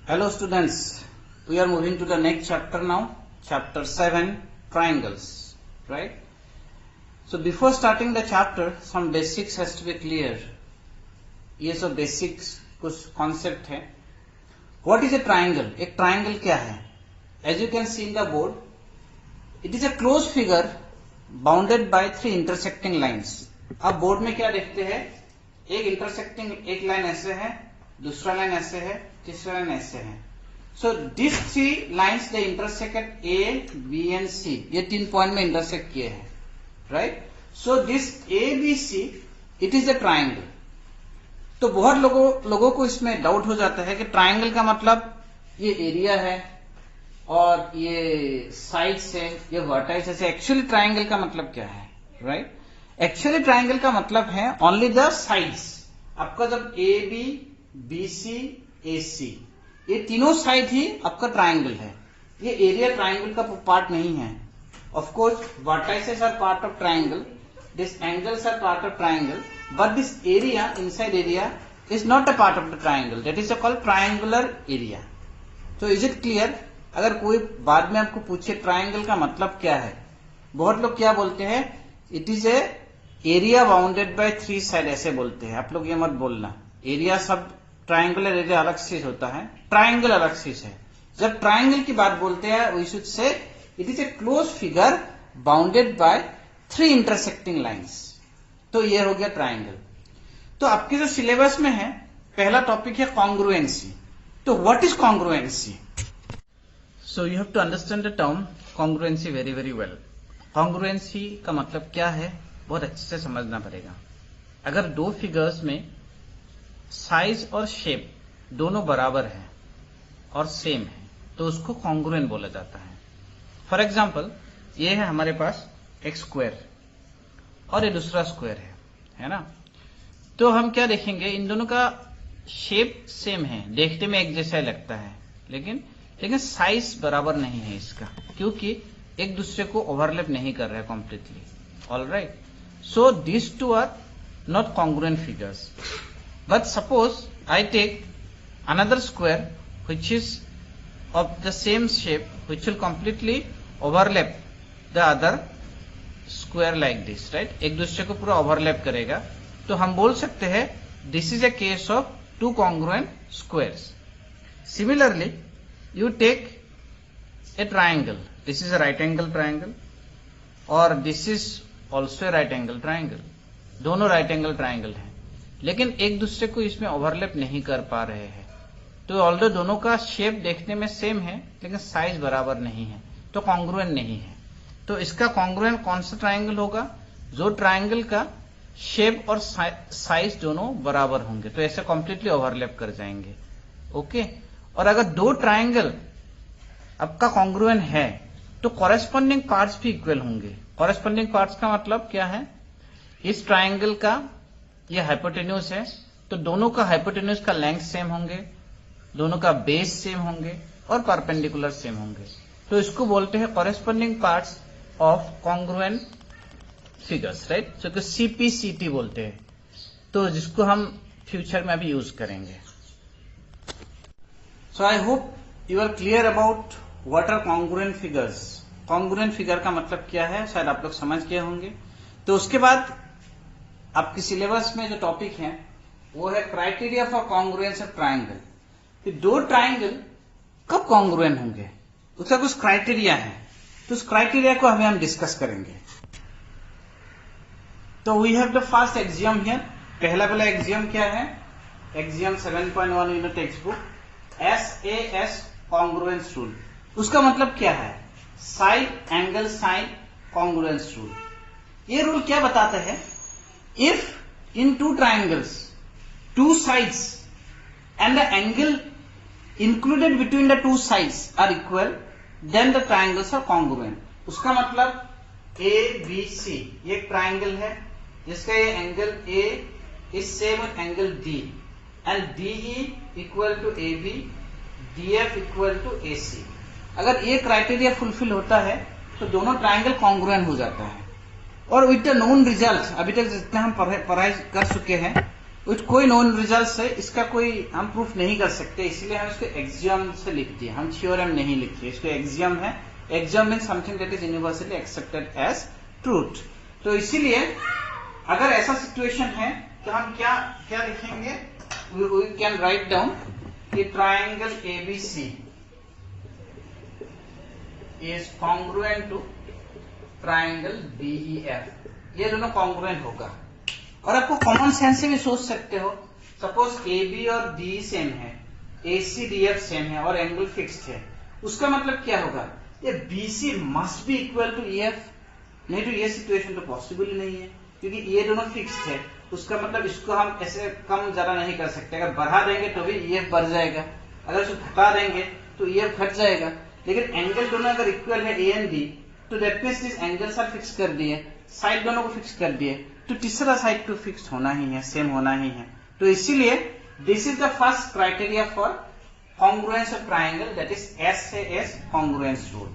Hello students, we are moving to the next chapter now, chapter 7, triangles, right? So before starting the chapter, some basics has to be clear. ये सब basics कुछ concept है. What is a triangle? एक triangle क्या है? As you can see in the board, it is a closed figure bounded by three intersecting lines. आप board में क्या देखते हैं? एक intersecting एक लाइन ऐसे है, दूसरा लाइन ऐसे है, तीसरा लाइन ऐसे है. So these three lines they intersect A, B and C. ये तीन पॉइंट में इंटरसेक्ट किए हैं, right? So this A, B, C, it is a triangle. तो बहुत लोगों को इसमें डाउट हो जाता है कि ट्राइंगल का मतलब ये एरिया है और ये साइड्स है, ये वर्टाइसेस है. एक्चुअली ट्राइंगल का मतलब क्या है, राइट? एक्चुअली ट्राइंगल का मतलब है ओनली द साइड्स. आपका जब ए बी बी सी ए सी ये तीनों साइड ही आपका ट्राइंगल है. ये एरिया ट्राइंगल का पार्ट नहीं है. Of course vertices are part of triangle, this angles are part of triangle, but this area inside area is not a part of the triangle. That is called triangular area. So is it clear? अगर कोई बाद में आपको पूछे triangle का मतलब क्या है, बहुत लोग क्या बोलते हैं, it is A area bounded by three side ऐसे बोलते हैं. आप लोग ये मत बोलना. एरिया सब ट्राइंगुलर एरिया अलग चीज होता है, ट्राइंगल अलग चीज है. जब ट्राइंगल की बात बोलते हैं we should say it is a close figure bounded by three intersecting lines. तो ये हो गया ट्राइंगल. तो आपके जो सिलेबस में है पहला टॉपिक है कॉन्ग्रुएंसी. तो what is congruency? So you have to understand the term congruency very very well. Congruency का मतलब क्या है बहुत अच्छे से समझना पड़ेगा. अगर दो फिगर्स में साइज और शेप दोनों बराबर है और सेम है तो उसको कॉन्ग्रुएंट बोला जाता है. फॉर एग्जाम्पल ये है हमारे पास एक स्क्वायर और ये दूसरा स्क्वायर है ना? तो हम क्या देखेंगे, इन दोनों का शेप सेम है, देखने में एक जैसा लगता है, लेकिन साइज बराबर नहीं है इसका, क्योंकि एक दूसरे को ओवरलैप नहीं कर रहा है completely. Alright, so this two are not congruent figures. But suppose I take another square which is of the same shape which will completely overlap the other square like this, right? एक दूसरे को पूरा overlap करेगा. तो हम बोल सकते हैं this is a case of two congruent squares. Similarly you take a triangle, this is a right angle triangle और this is also a right angle triangle. दोनों राइट एंगल ट्राइंगल हैं, लेकिन एक दूसरे को इसमें ओवरलैप नहीं कर पा रहे हैं. तो ऑल्दो दोनों का शेप देखने में सेम है लेकिन साइज बराबर नहीं है, तो कॉन्ग्रुएंट नहीं है. तो इसका कॉन्ग्रुएंट कौन सा ट्राइंगल होगा? जो ट्राइंगल का शेप और साइज दोनों बराबर होंगे, तो ऐसे कंप्लीटली ओवरलैप कर जाएंगे. ओके. और अगर दो ट्राइंगल आपका कॉन्ग्रुएंट है तो कॉरेस्पॉन्डिंग पार्ट्स भी इक्वल होंगे. कॉरेस्पॉन्डिंग पार्ट्स का मतलब क्या है? इस ट्राइंगल का ये हाइपोटेन्यूज है तो दोनों का हाइपोटेन्यूज का लेंथ सेम होंगे, दोनों का बेस सेम होंगे और परपेंडिकुलर सेम होंगे. तो इसको बोलते हैं corresponding parts of congruent figures, right? जो सीपीसीटी बोलते हैं, तो जिसको हम फ्यूचर में अभी यूज करेंगे. So I hope you are clear about what are congruent figures. Congruent figure का मतलब क्या है शायद आप लोग समझ गए होंगे. तो उसके बाद आपके सिलेबस में जो टॉपिक है वो है criteria for congruence of triangle. कि दो ट्राइंगल कब कॉन्ग्रुएंट होंगे उसका कुछ क्राइटेरिया है, तो उस क्राइटेरिया को हमें हम डिस्कस करेंगे. तो we have the first axiom here. पहला एक्सियम क्या है? Axiom 7.1 in text book, SAS congruence rule. उसका मतलब क्या है? Side angle side congruence rule. ये रूल क्या बताता है? If in two triangles two sides and the angle included between the two sides are equal, then the triangles are congruent. उसका मतलब A B C ये एक ट्राइंगल है जिसका ये angle A is same with angle D and DE equal to AB, DF equal to AC. अगर ये criteria fulfil होता है तो दोनों ट्राइंगल कॉन्ग्रुएंट हो जाता है. और विद द नोन रिजल्ट, अभी तक जितना हम पढ़ाई कर चुके हैं विथ कोई नोन रिजल्ट है, इसका कोई हम प्रूफ नहीं कर सकते, इसलिए हम इसको एक्सियम से लिख दिए, हम थ्योरम नहीं लिखते, इसको एक्सियम है। Axiom mean something that is universally accepted as truth. तो इसीलिए अगर ऐसा सिचुएशन है तो हम क्या क्या लिखेंगे, वी कैन राइट डाउन कि triangle ABC is congruent to triangle BEF, ये दोनों कॉन्ग्रुएंट होगा। और आपको कॉमन सेंस से भी सोच सकते हो, सपोज ए बी और डी सेम है, ए सी डी एफ सेम है और एंगल फिक्स्ड है, उसका मतलब क्या होगा, ये B C must be equal to E F, नहीं तो ये सिचुएशन तो पॉसिबल ही नहीं है, क्योंकि ये दोनों फिक्स्ड है। उसका मतलब इसको हम ऐसे कम ज्यादा नहीं कर सकते, अगर बढ़ा देंगे तो भी ई एफ बढ़ जाएगा, अगर इसको घटा देंगे तो ई एफ घट जाएगा। लेकिन एंगल दोनों अगर इक्वल है ए एंड बी, तो that means this angles are fix कर दिए, साइड दोनों को फिक्स कर दिए, तो तीसरा साइड तो फिक्स होना ही है, सेम होना ही है। तो इसीलिए this is the first criteria for congruence of triangle, that is S से S congruence rule.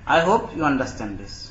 I hope you understand this.